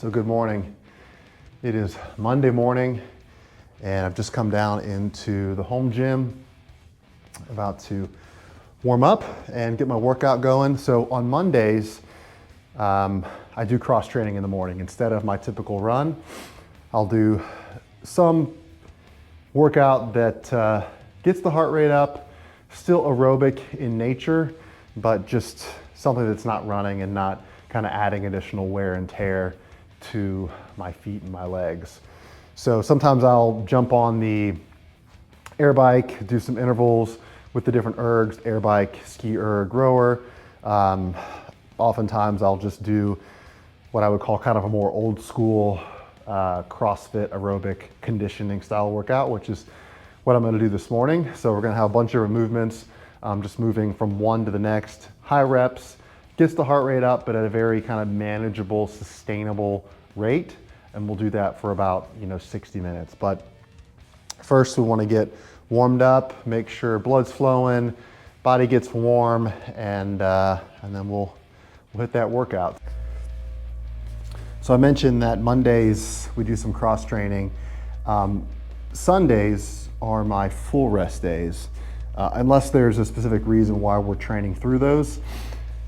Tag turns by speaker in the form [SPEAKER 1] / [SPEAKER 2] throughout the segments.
[SPEAKER 1] So good morning. It is Monday morning and I've just come down into the home gym, about to warm up and get my workout going. So on Mondays, I do cross training in the morning. Instead of my typical run, I'll do some workout that gets the heart rate up, still aerobic in nature, but just something that's not running and not kind of adding additional wear and tear to my feet and my legs. So sometimes I'll jump on the air bike, do some intervals with the different ergs, air bike, ski erg, rower. Oftentimes I'll just do what I would call kind of a more old school CrossFit aerobic conditioning style workout, which is what I'm gonna do this morning. So we're gonna have a bunch of movements, just moving from one to the next, high reps, gets the heart rate up, but at a very kind of manageable, sustainable rate. And we'll do that for about 60 minutes. But first we wanna get warmed up, make sure blood's flowing, body gets warm, and then we'll hit that workout. So I mentioned that Mondays we do some cross training. Sundays are my full rest days. Unless there's a specific reason why we're training through those,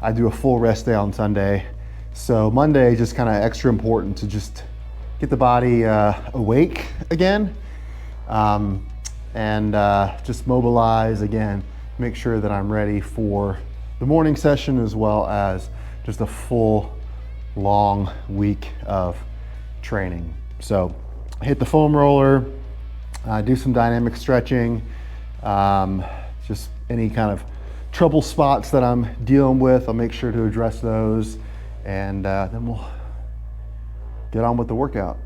[SPEAKER 1] I do a full rest day on Sunday. So Monday, just kind of extra important to just get the body awake again, and just mobilize again, make sure that I'm ready for the morning session as well as just a full long week of training. So hit the foam roller, do some dynamic stretching, just any kind of trouble spots that I'm dealing with, I'll make sure to address those, and then we'll get on with the workout.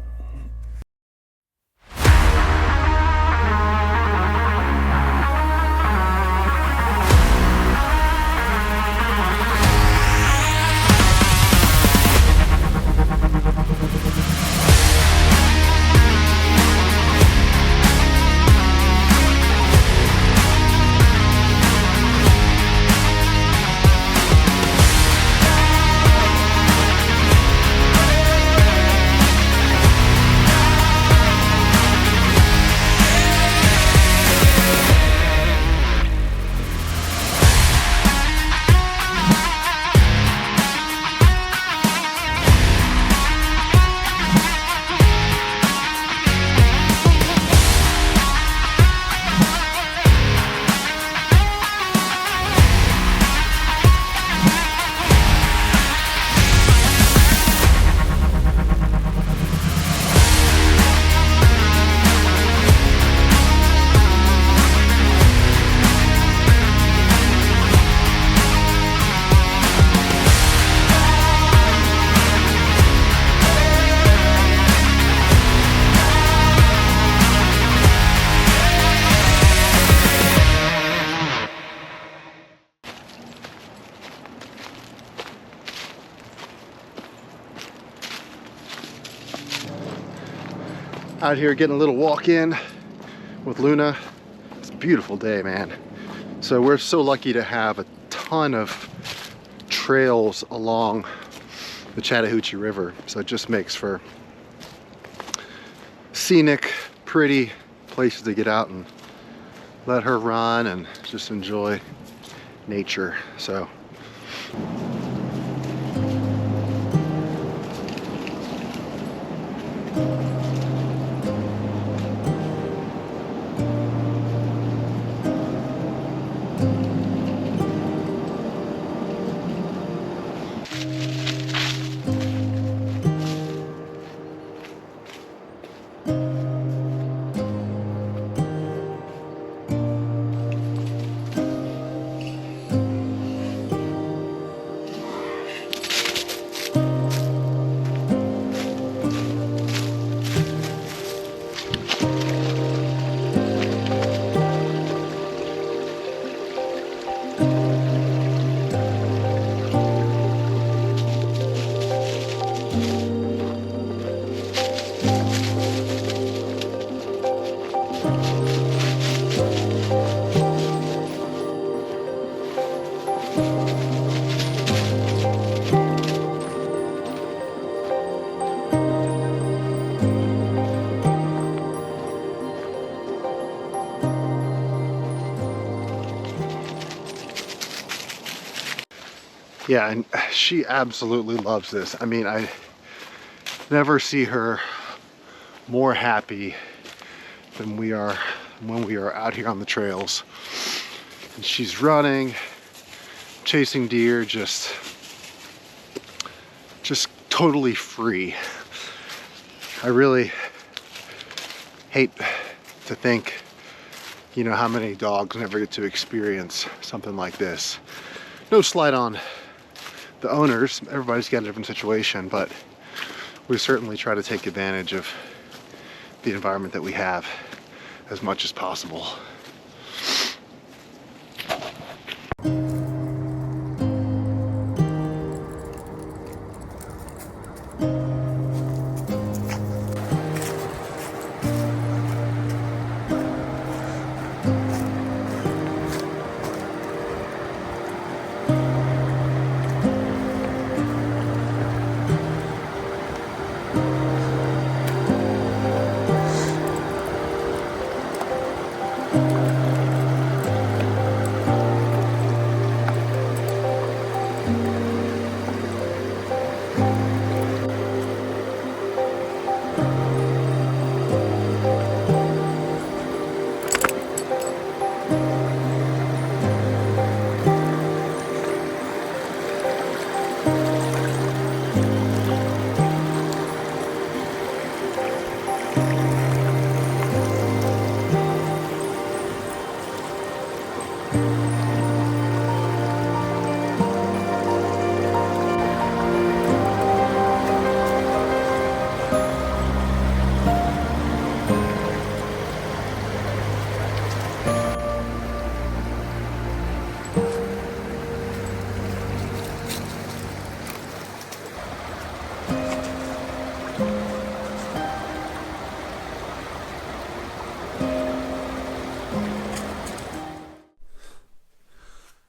[SPEAKER 1] Out here getting a little walk in with Luna. It's a beautiful day, man. So we're so lucky to have a ton of trails along the Chattahoochee River. So it just makes for scenic, pretty places to get out and let her run and just enjoy nature. So Yeah, and she absolutely loves this. I mean, I never see her more happy than we are when we are out here on the trails. And she's running, chasing deer, just totally free. I really hate to think, you know, how many dogs never get to experience something like this. No slight on the owners, everybody's got a different situation, but we certainly try to take advantage of the environment that we have as much as possible.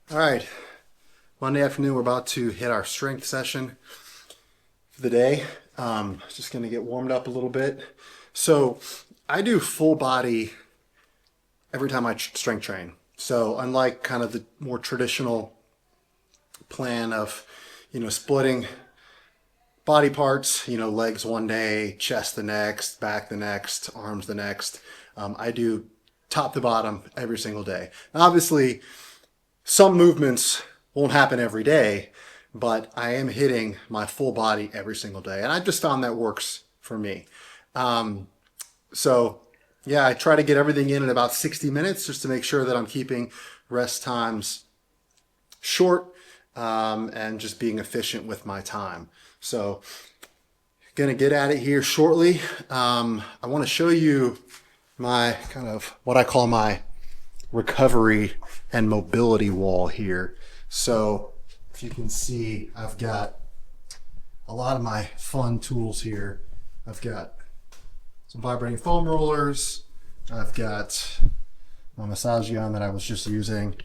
[SPEAKER 1] All right, Monday afternoon, we're about to hit our strength session for the day. Just gonna get warmed up a little bit. So I do full body every time I strength train. So unlike kind of the more traditional plan of, you know, splitting body parts, you know, legs one day, chest the next, back the next, arms the next, I do top to bottom every single day. Now, obviously, some movements won't happen every day, but I am hitting my full body every single day. And I just found that works for me. So yeah, I try to get everything in about 60 minutes just to make sure that I'm keeping rest times short and just being efficient with my time. So gonna get at it here shortly. I want to show you my kind of what I call my recovery and mobility wall here. So if you can see, I've got a lot of my fun tools here. I've got some vibrating foam rollers. I've got my massage gun that I was just using,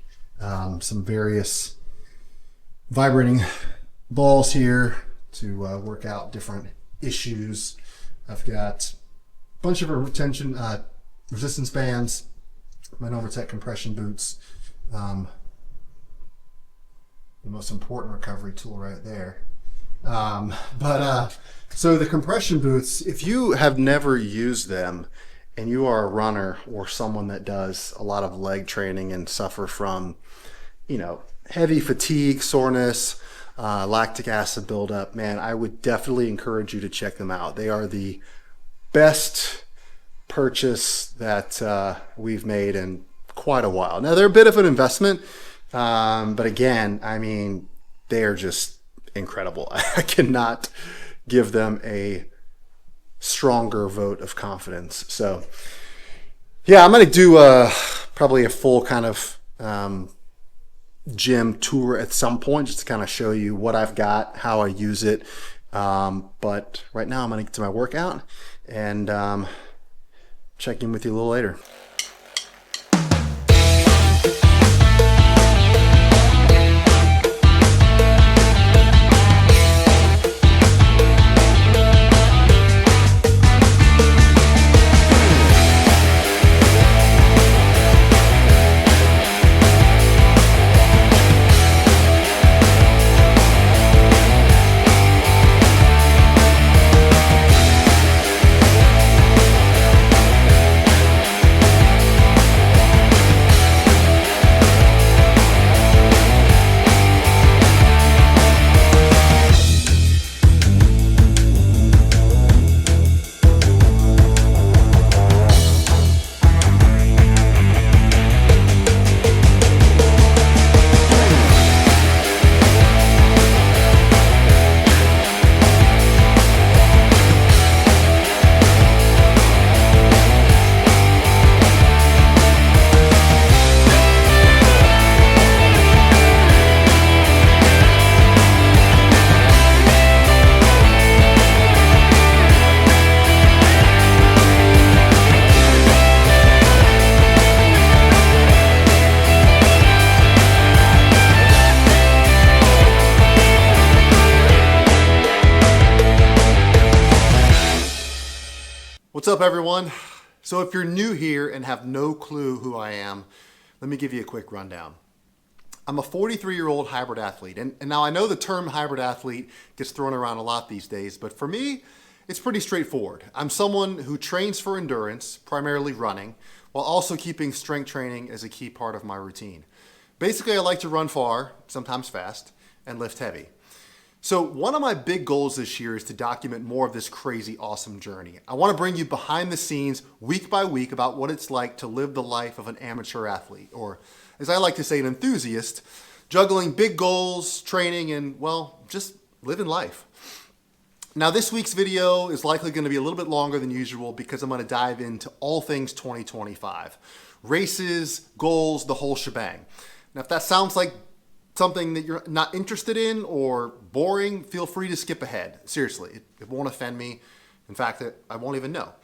[SPEAKER 1] some various vibrating balls here to work out different issues. I've got a bunch of retention resistance bands, my Novatech compression boots, the most important recovery tool right there. So the compression boots, if you have never used them and you are a runner or someone that does a lot of leg training and suffer from, you know, heavy fatigue, soreness, lactic acid buildup, man, I would definitely encourage you to check them out. They are the best purchase that we've made in quite a while. Now they're a bit of an investment, but again, I mean, they are just incredible. I cannot give them a stronger vote of confidence. So yeah, I'm going to do probably a full kind of gym tour at some point, just to kind of show you what I've got, how I use it. But right now I'm going to get to my workout and check in with you a little later. What's up, everyone? So if you're new here and have no clue who I am, let me give you a quick rundown. I'm a 43-year-old hybrid athlete. And now I know the term hybrid athlete gets thrown around a lot these days, but for me, it's pretty straightforward. I'm someone who trains for endurance, primarily running, while also keeping strength training as a key part of my routine. Basically, I like to run far, sometimes fast, and lift heavy. So one of my big goals this year is to document more of this crazy, awesome journey. I want to bring you behind the scenes, week by week, about what it's like to live the life of an amateur athlete, or as I like to say, an enthusiast, juggling big goals, training, and, well, just living life. Now, this week's video is likely going to be a little bit longer than usual because I'm going to dive into all things 2025. Races, goals, the whole shebang. Now, if that sounds like something that you're not interested in or boring, feel free to skip ahead. Seriously, it won't offend me. In fact, I won't even know.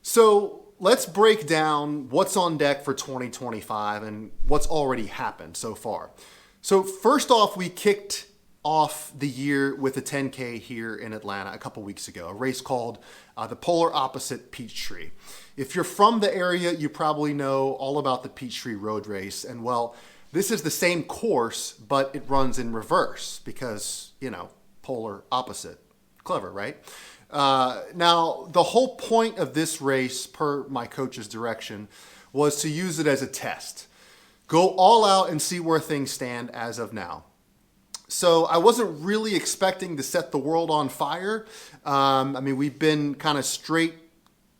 [SPEAKER 1] So let's break down what's on deck for 2025 and what's already happened so far. So first off, we kicked off the year with a 10K here in Atlanta a couple weeks ago, a race called the Polar Opposite Peachtree. If you're from the area, you probably know all about the Peachtree Road Race. And well, this is the same course, but it runs in reverse because, polar opposite. Clever, right? Now, the whole point of this race, per my coach's direction, was to use it as a test. Go all out and see where things stand as of now. So I wasn't really expecting to set the world on fire. We've been kind of straight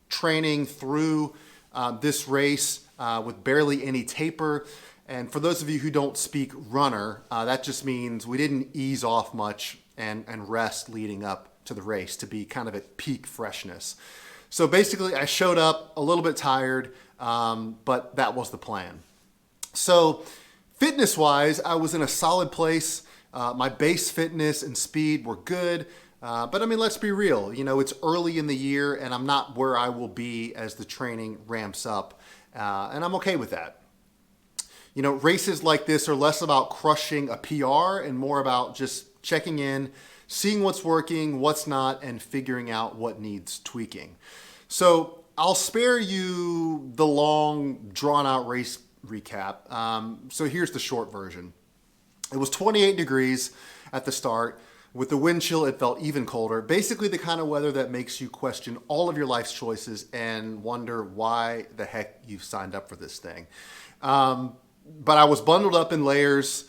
[SPEAKER 1] training through this race with barely any taper. And for those of you who don't speak runner, that just means we didn't ease off much and rest leading up to the race to be kind of at peak freshness. So basically, I showed up a little bit tired, but that was the plan. So fitness-wise, I was in a solid place. My base fitness and speed were good. But let's be real. It's early in the year, and I'm not where I will be as the training ramps up. And I'm okay with that. Races like this are less about crushing a PR and more about just checking in, seeing what's working, what's not, and figuring out what needs tweaking. So I'll spare you the long, drawn-out race recap. So here's the short version. It was 28 degrees at the start. With the wind chill, it felt even colder. Basically the kind of weather that makes you question all of your life's choices and wonder why the heck you've signed up for this thing. But I was bundled up in layers,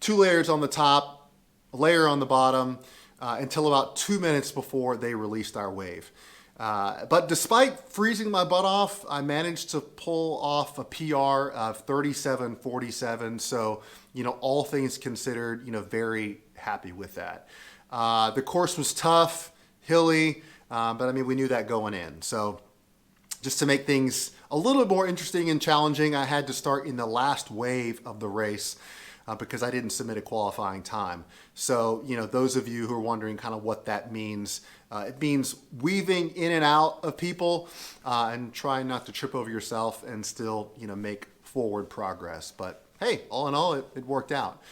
[SPEAKER 1] 2 layers on the top, a layer on the bottom, until about 2 minutes before they released our wave. But despite freezing my butt off, I managed to pull off a PR of 37:47. So, all things considered, very happy with that. The course was tough, hilly, but we knew that going in. So just to make things a little bit more interesting and challenging, I had to start in the last wave of the race because I didn't submit a qualifying time. So, those of you who are wondering kind of what that means, it means weaving in and out of people and trying not to trip over yourself and still, make forward progress. But hey, all in all, it worked out.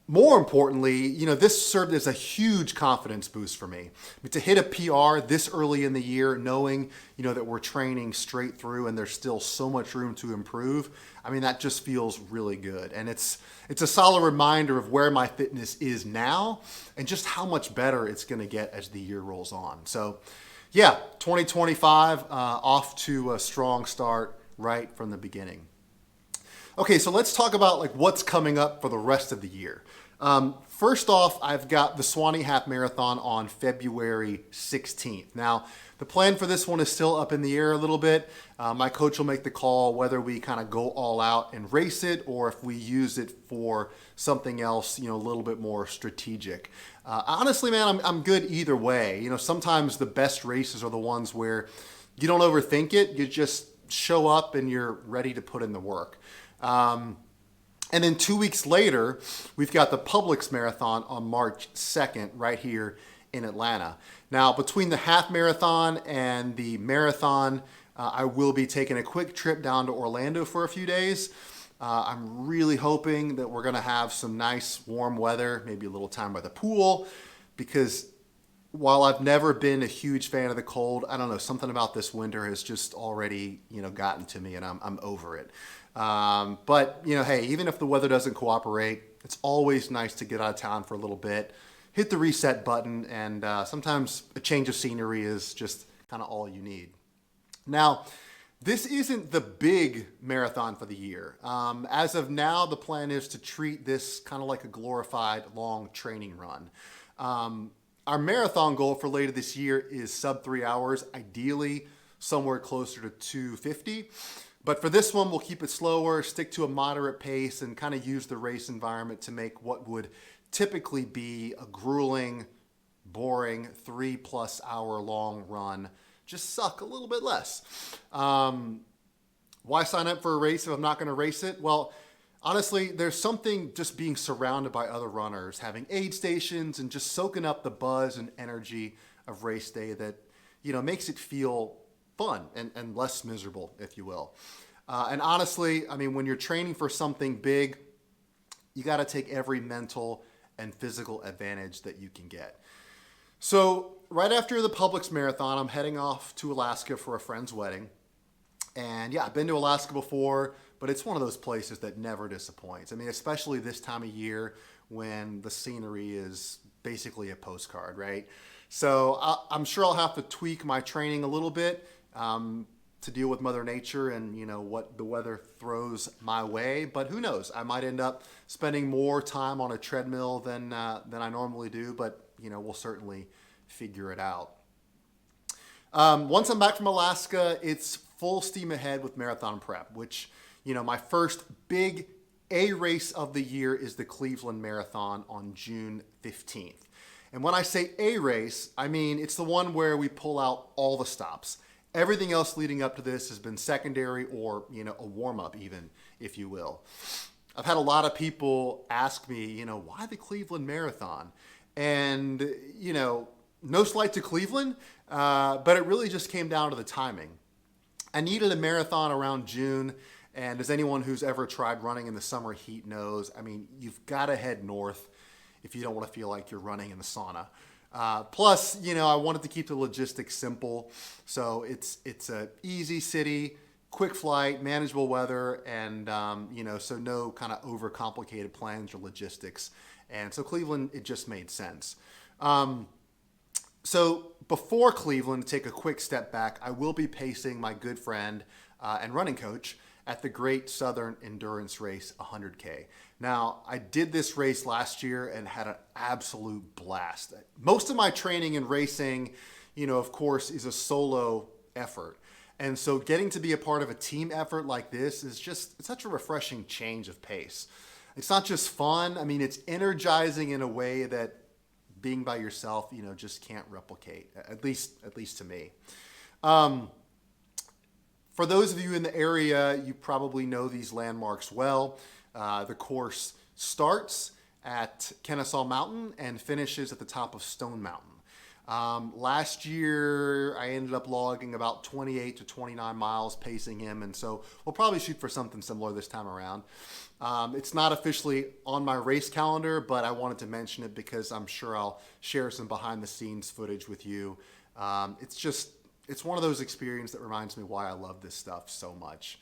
[SPEAKER 1] More importantly, this served as a huge confidence boost for me. To hit a PR this early in the year, knowing, that we're training straight through and there's still so much room to improve, that just feels really good. And it's a solid reminder of where my fitness is now and just how much better it's going to get as the year rolls on. So yeah, 2025 off to a strong start right from the beginning. Okay, so let's talk about what's coming up for the rest of the year. First off, I've got the Swanee Half Marathon on February 16th. Now, the plan for this one is still up in the air a little bit. My coach will make the call whether we kind of go all out and race it or if we use it for something else, a little bit more strategic. Honestly, man, I'm good either way. Sometimes the best races are the ones where you don't overthink it. You just show up and you're ready to put in the work. And then 2 weeks later, we've got the Publix Marathon on March 2nd right here in Atlanta. Now, between the half marathon and the marathon, I will be taking a quick trip down to Orlando for a few days. I'm really hoping that we're going to have some nice warm weather, maybe a little time by the pool, because while I've never been a huge fan of the cold, I don't know, something about this winter has just already, gotten to me, and I'm over it. But, hey, even if the weather doesn't cooperate, it's always nice to get out of town for a little bit, hit the reset button, and sometimes a change of scenery is just kind of all you need. Now, this isn't the big marathon for the year. As of now, the plan is to treat this kind of like a glorified long training run. Our marathon goal for later this year is sub 3 hours, ideally somewhere closer to 250. But for this one, we'll keep it slower, stick to a moderate pace, and kind of use the race environment to make what would typically be a grueling, boring 3+ hour long run just suck a little bit less. Why sign up for a race if I'm not going to race it? Well, honestly, there's something just being surrounded by other runners, having aid stations, and just soaking up the buzz and energy of race day that, makes it feel fun and less miserable, if you will. And honestly, I mean, when you're training for something big, you got to take every mental and physical advantage that you can get. So right after the Publix Marathon, I'm heading off to Alaska for a friend's wedding. And yeah, I've been to Alaska before, but it's one of those places that never disappoints. I mean, especially this time of year when the scenery is basically a postcard, right? So I'm sure I'll have to tweak my training a little bit to deal with Mother Nature and, what the weather throws my way. But who knows? I might end up spending more time on a treadmill than I normally do, but, we'll certainly figure it out. Once I'm back from Alaska, it's full steam ahead with marathon prep, which, my first big A race of the year is the Cleveland Marathon on June 15th. And when I say A race, I mean it's the one where we pull out all the stops. Everything else leading up to this has been secondary or, a warm-up even, if you will. I've had a lot of people ask me, why the Cleveland Marathon? And, no slight to Cleveland, but it really just came down to the timing. I needed a marathon around June, and as anyone who's ever tried running in the summer heat knows, I mean, you've got to head north if you don't want to feel like you're running in the sauna. Plus, I wanted to keep the logistics simple, so it's a easy city, quick flight, manageable weather, and so no kind of overcomplicated plans or logistics. And so Cleveland, it just made sense. So before Cleveland, to take a quick step back, I will be pacing my good friend and running coach at the Great Southern Endurance Race 100K. Now, I did this race last year and had an absolute blast. Most of my training and racing, of course, is a solo effort. And so getting to be a part of a team effort like this is it's such a refreshing change of pace. It's not just fun. I mean, it's energizing in a way that being by yourself, just can't replicate, at least to me. For those of you in the area, you probably know these landmarks well. The course starts at Kennesaw Mountain and finishes at the top of Stone Mountain. Last year, I ended up logging about 28 to 29 miles pacing him, and so we'll probably shoot for something similar this time around. It's not officially on my race calendar, but I wanted to mention it because I'm sure I'll share some behind-the-scenes footage with you. It's one of those experiences that reminds me why I love this stuff so much.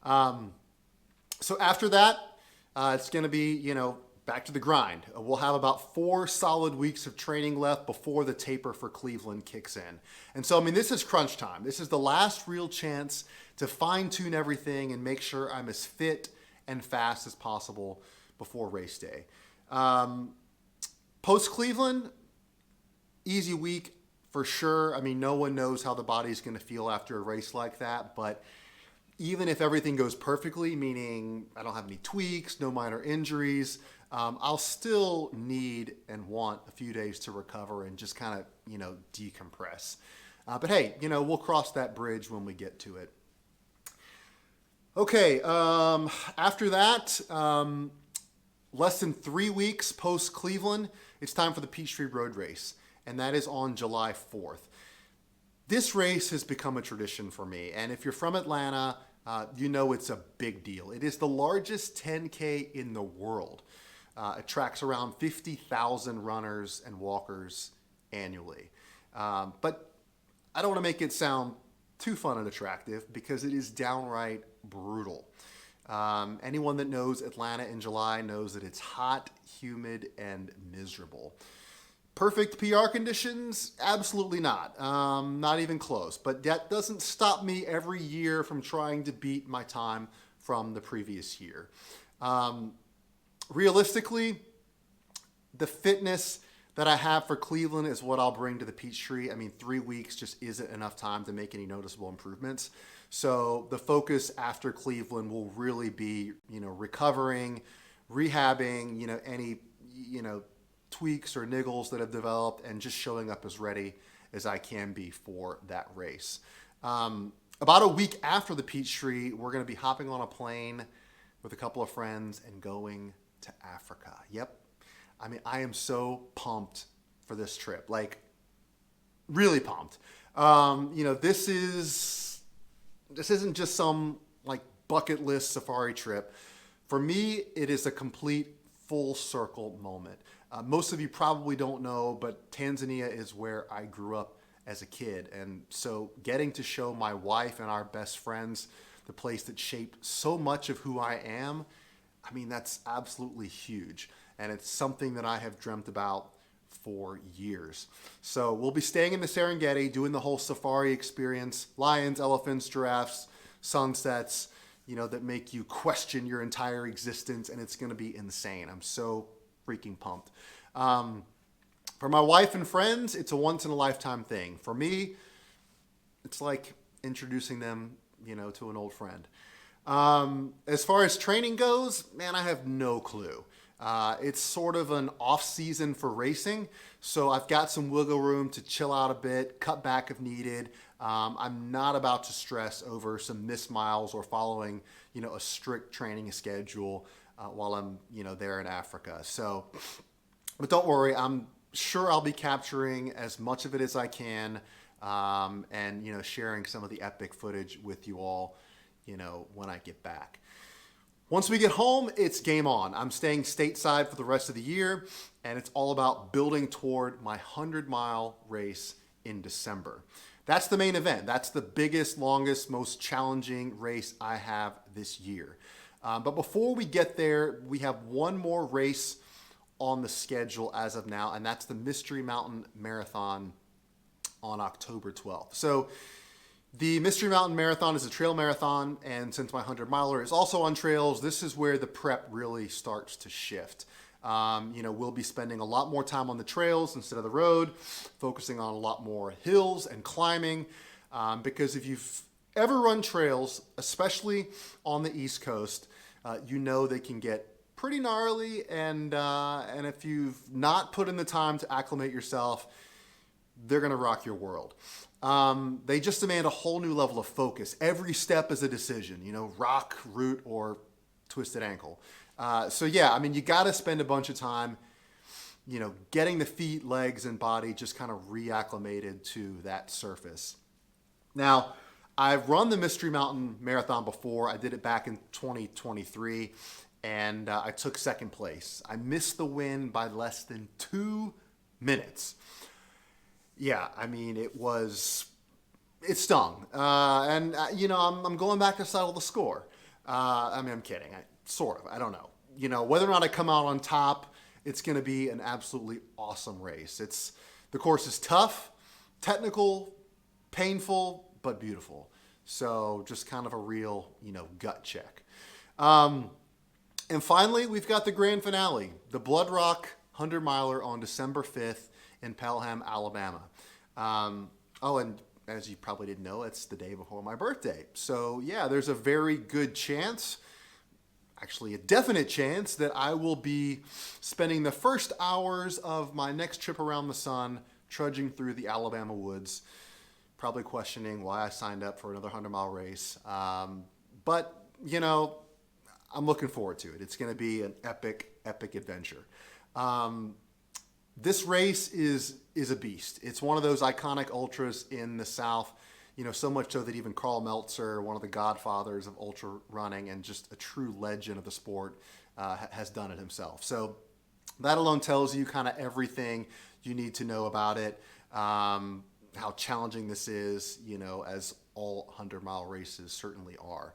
[SPEAKER 1] So after that, it's going to be, back to the grind. We'll have about 4 solid weeks of training left before the taper for Cleveland kicks in. And so, this is crunch time. This is the last real chance to fine-tune everything and make sure I'm as fit and fast as possible before race day. Post-Cleveland, easy week for sure. No one knows how the body's going to feel after a race like that, but even if everything goes perfectly, meaning I don't have any tweaks, no minor injuries, I'll still need and want a few days to recover and just kind of, decompress. But hey, we'll cross that bridge when we get to it. Okay, after that, less than 3 weeks post-Cleveland, it's time for the Peachtree Road Race, and that is on July 4th. This race has become a tradition for me, and if you're from Atlanta, it's a big deal. It is the largest 10K in the world. It tracks around 50,000 runners and walkers annually. But I don't want to make it sound too fun and attractive because it is downright brutal. Anyone that knows Atlanta in July knows that it's hot, humid, and miserable. Perfect PR conditions? Absolutely not. Not even close. But that doesn't stop me every year from trying to beat my time from the previous year. Realistically, the fitness that I have for Cleveland is what I'll bring to the Peachtree. I mean, 3 weeks just isn't enough time to make any noticeable improvements. So the focus after Cleveland will really be, recovering, rehabbing, any, tweaks or niggles that have developed and just showing up as ready as I can be for that race. About a week after the Peachtree, we're going to be hopping on a plane with a couple of friends and going to Africa. Yep. I mean, I am so pumped for this trip, like really pumped. This isn't just some like bucket list safari trip. For me, it is a complete full circle moment. Most of you probably don't know, but Tanzania is where I grew up as a kid. And so getting to show my wife and our best friends the place that shaped so much of who I am, I mean, that's absolutely huge. And it's something that I have dreamt about for years. So we'll be staying in the Serengeti, doing the whole safari experience, lions, elephants, giraffes, sunsets, that make you question your entire existence, and it's going to be insane. I'm so freaking pumped. For my wife and friends, it's a once-in-a-lifetime thing. For me, it's like introducing them, to an old friend. As far as training goes, man, I have no clue. It's sort of an off-season for racing, so I've got some wiggle room to chill out a bit, cut back if needed. I'm not about to stress over some missed miles or following, a strict training schedule while I'm, there in Africa. So, but don't worry, I'm sure I'll be capturing as much of it as I can, and sharing some of the epic footage with you all, when I get back. Once we get home, it's game on. I'm staying stateside for the rest of the year, and it's all about building toward my 100-mile race in December. That's the main event. That's the biggest, longest, most challenging race I have this year. But before we get there, we have one more race on the schedule as of now, and that's the Mystery Mountain Marathon on October 12th. So the Mystery Mountain Marathon is a trail marathon, and since my 100-miler is also on trails, this is where the prep really starts to shift. We'll be spending a lot more time on the trails instead of the road, focusing on a lot more hills and climbing, because if you've ever run trails, especially on the East Coast, they can get pretty gnarly, and if you've not put in the time to acclimate yourself, they're going to rock your world. They just demand a whole new level of focus. Every step is a decision, rock, root, or twisted ankle. You got to spend a bunch of time, getting the feet, legs, and body just kind of reacclimated to that surface. Now, I've run the Mystery Mountain Marathon before. I did it back in 2023, and I took second place. I missed the win by less than 2 minutes. Yeah, I mean, it stung. I'm going back to settle the score. I'm kidding. I don't know. Whether or not I come out on top, it's going to be an absolutely awesome race. The course is tough, technical, painful, but beautiful. So just kind of a real, gut check. And finally, we've got the grand finale, the Blood Rock 100-miler on December 5th in Pelham, Alabama. And as you probably didn't know, it's the day before my birthday. So yeah, there's a very good chance, actually a definite chance, that I will be spending the first hours of my next trip around the sun trudging through the Alabama woods, probably questioning why I signed up for another 100-mile race. But I'm looking forward to it. It's going to be an epic, epic adventure. This race is a beast. It's one of those iconic ultras in the South, so much so that even Carl Meltzer, one of the godfathers of ultra running and just a true legend of the sport, has done it himself. So that alone tells you kind of everything you need to know about it, how challenging this is, as all 100-mile races certainly are.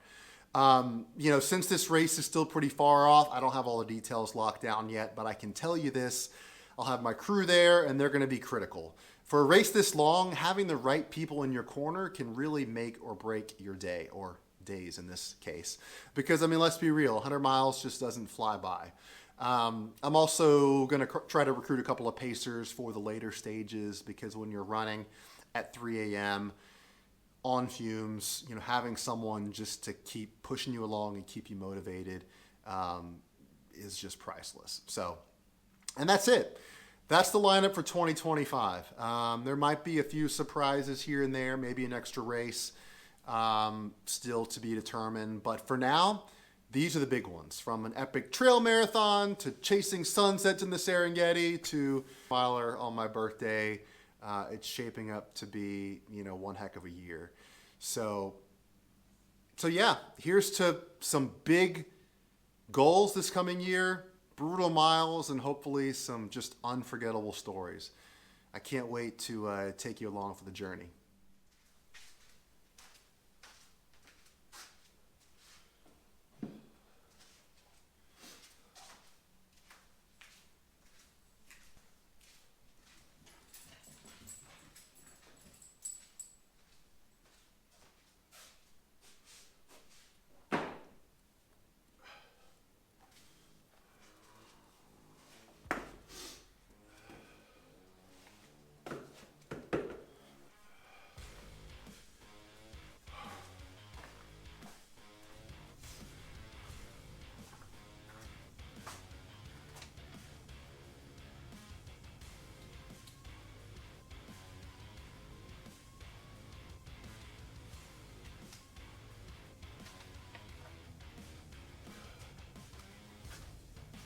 [SPEAKER 1] Since this race is still pretty far off, I don't have all the details locked down yet, but I can tell you this, I'll have my crew there and they're going to be critical. For a race this long, having the right people in your corner can really make or break your day, or days in this case. Because, let's be real, 100 miles just doesn't fly by. I'm also going to try to recruit a couple of pacers for the later stages, because when you're running at 3 a.m., on fumes, having someone just to keep pushing you along and keep you motivated is just priceless. So, and that's it. That's the lineup for 2025. There might be a few surprises here and there, maybe an extra race still to be determined. But for now, these are the big ones. From an epic trail marathon to chasing sunsets in the Serengeti to miler on my birthday. It's shaping up to be, one heck of a year. So yeah, here's to some big goals this coming year, brutal miles, and hopefully some just unforgettable stories. I can't wait to take you along for the journey.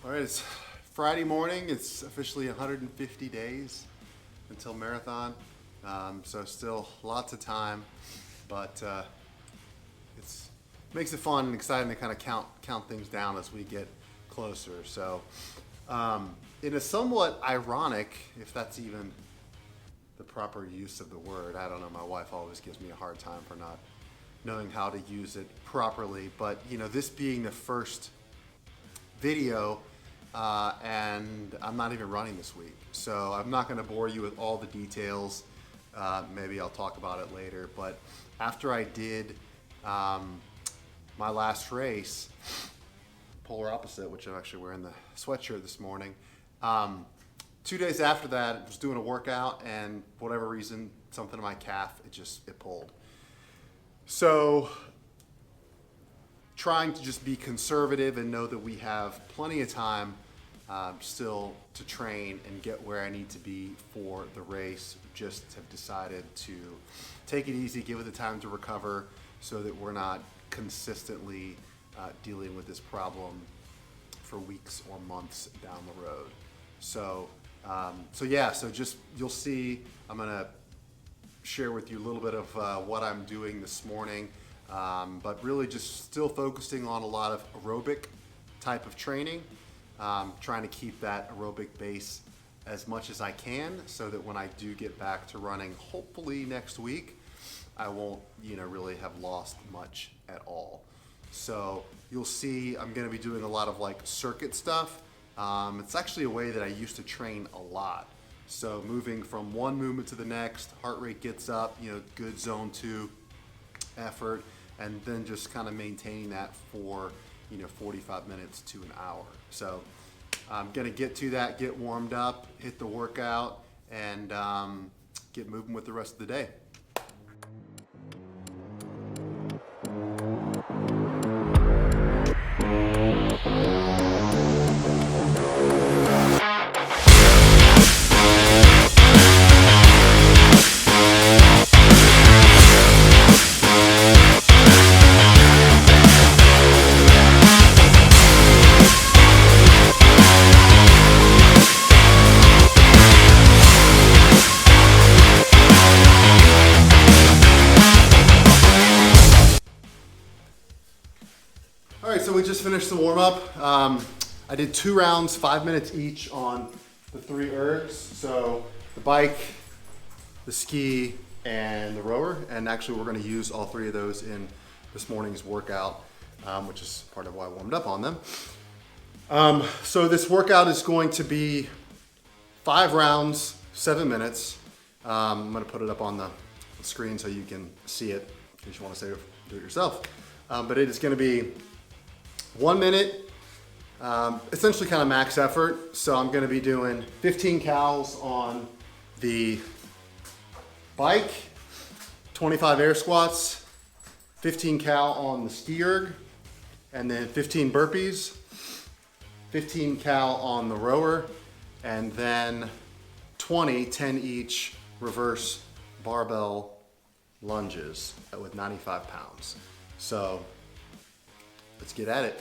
[SPEAKER 1] All right, it's Friday morning. It's officially 150 days until marathon. So still lots of time, but it makes it fun and exciting to kind of count things down as we get closer. So in a somewhat ironic, if that's even the proper use of the word, I don't know, my wife always gives me a hard time for not knowing how to use it properly, but this being the first video, and I'm not even running this week, so I'm not going to bore you with all the details. Maybe I'll talk about it later, but after I did my last race, polar opposite, which I'm actually wearing the sweatshirt this morning, 2 days after that, I was doing a workout, and for whatever reason, something in my calf, it pulled. So trying to just be conservative and know that we have plenty of time still to train and get where I need to be for the race. Just have decided to take it easy, give it the time to recover, so that we're not consistently dealing with this problem for weeks or months down the road. So just you'll see, I'm gonna share with you a little bit of what I'm doing this morning. But really just still focusing on a lot of aerobic type of training, trying to keep that aerobic base as much as I can, so that when I do get back to running, hopefully next week, I won't really have lost much at all. So you'll see I'm going to be doing a lot of like circuit stuff. It's actually a way that I used to train a lot. So moving from one movement to the next, heart rate gets up, good zone 2 effort, and then just kind of maintaining that for 45 minutes to an hour. So I'm gonna get to that, get warmed up, hit the workout, and get moving with the rest of the day. All right, so we just finished the warm-up. I did 2 rounds, 5 minutes each on the the 3 ergs. So the bike, the ski, and the rower. And actually we're gonna use all 3 of those in this morning's workout, which is part of why I warmed up on them. So this workout is going to be 5 rounds, 7 minutes. I'm gonna put it up on the screen so you can see it in case you wanna do it yourself. But it is gonna be 1 minute, essentially kind of max effort. So I'm gonna be doing 15 cals on the bike, 25 air squats, 15 cal on the ski erg, and then 15 burpees, 15 cal on the rower, and then 10 each reverse barbell lunges with 95 pounds. So let's get at it.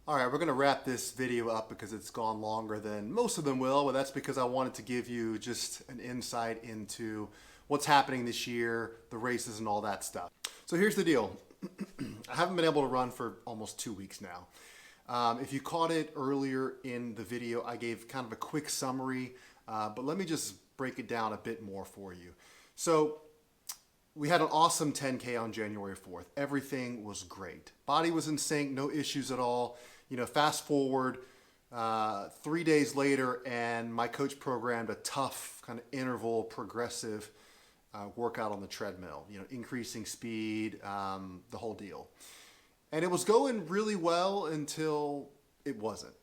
[SPEAKER 1] All right, we're gonna wrap this video up because it's gone longer than most of them will, but that's because I wanted to give you just an insight into what's happening this year, the races and all that stuff. So here's the deal. I haven't been able to run for almost 2 weeks now. If you caught it earlier in the video, I gave kind of a quick summary, but let me just break it down a bit more for you. So we had an awesome 10K on January 4th. Everything was great. Body was in sync, no issues at all. You know, fast forward 3 days later, and my coach programmed a tough kind of interval progressive workout on the treadmill, you know, increasing speed, the whole deal. And it was going really well until it wasn't.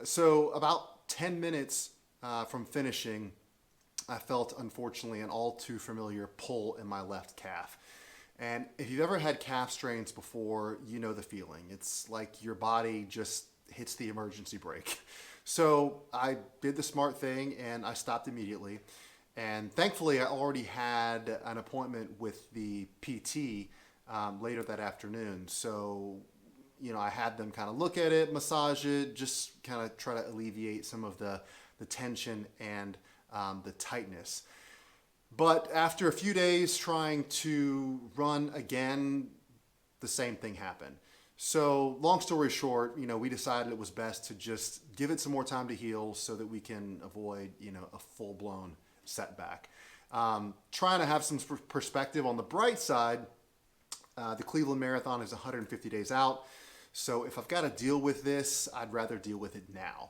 [SPEAKER 1] So about 10 minutes from finishing, I felt, unfortunately, an all too familiar pull in my left calf. And if you've ever had calf strains before, you know the feeling. It's like your body just hits the emergency brake. So I did the smart thing and I stopped immediately. And thankfully, I already had an appointment with the PT later that afternoon. So, you know, I had them kind of look at it, massage it, just kind of try to alleviate some of the tension and the tightness. But after a few days trying to run again, the same thing happened. So long story short, you know, we decided it was best to just give it some more time to heal so that we can avoid, you know, a full-blown setback. Trying to have some perspective on the bright side, the Cleveland Marathon is 150 days out. So if I've got to deal with this, I'd rather deal with it now.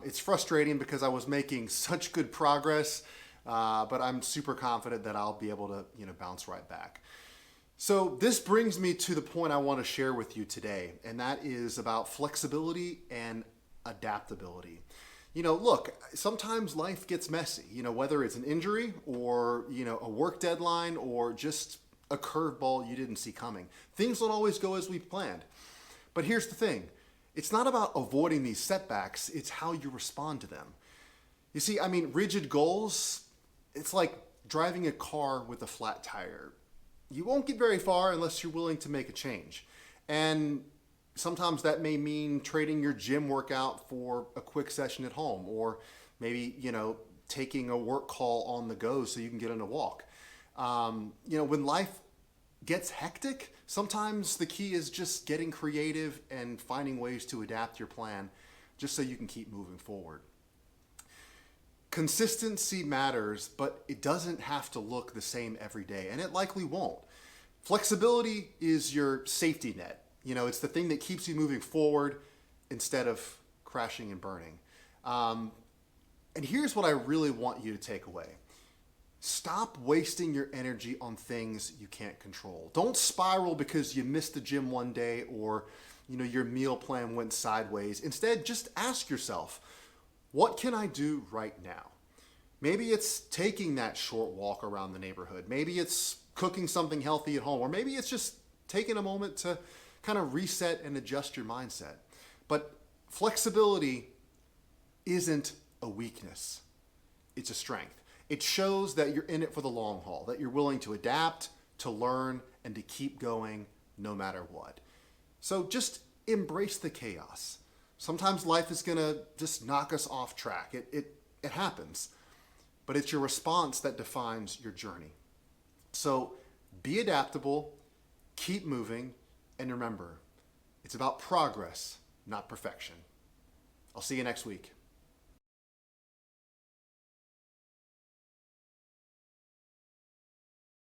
[SPEAKER 1] It's frustrating because I was making such good progress, but I'm super confident that I'll be able to, you know, bounce right back. So this brings me to the point I want to share with you today, and that is about flexibility and adaptability. You know, look, sometimes life gets messy, you know, whether it's an injury or, you know, a work deadline or just a curveball you didn't see coming. Things don't always go as we planned. But here's the thing. It's not about avoiding these setbacks, it's how you respond to them. You see, I mean, rigid goals, it's like driving a car with a flat tire. You won't get very far unless you're willing to make a change. And sometimes that may mean trading your gym workout for a quick session at home, or maybe, you know, taking a work call on the go so you can get on a walk. You know, when life gets hectic, sometimes the key is just getting creative and finding ways to adapt your plan just so you can keep moving forward. Consistency matters, but it doesn't have to look the same every day, and it likely won't. Flexibility is your safety net. It's the thing that keeps you moving forward instead of crashing and burning. And here's what I really want you to take away. Stop wasting your energy on things you can't control. Don't spiral because you missed the gym one day or your meal plan went sideways. Instead, just ask yourself, what can I do right now? Maybe it's taking that short walk around the neighborhood. Maybe it's cooking something healthy at home, or maybe it's just taking a moment to kind of reset and adjust your mindset. But flexibility isn't a weakness. It's a strength. It shows that you're in it for the long haul, that you're willing to adapt, to learn, and to keep going no matter what. So just embrace the chaos. Sometimes life is going to just knock us off track. It happens. But it's your response that defines your journey. So be adaptable, keep moving, and remember, it's about progress, not perfection. I'll see you next week.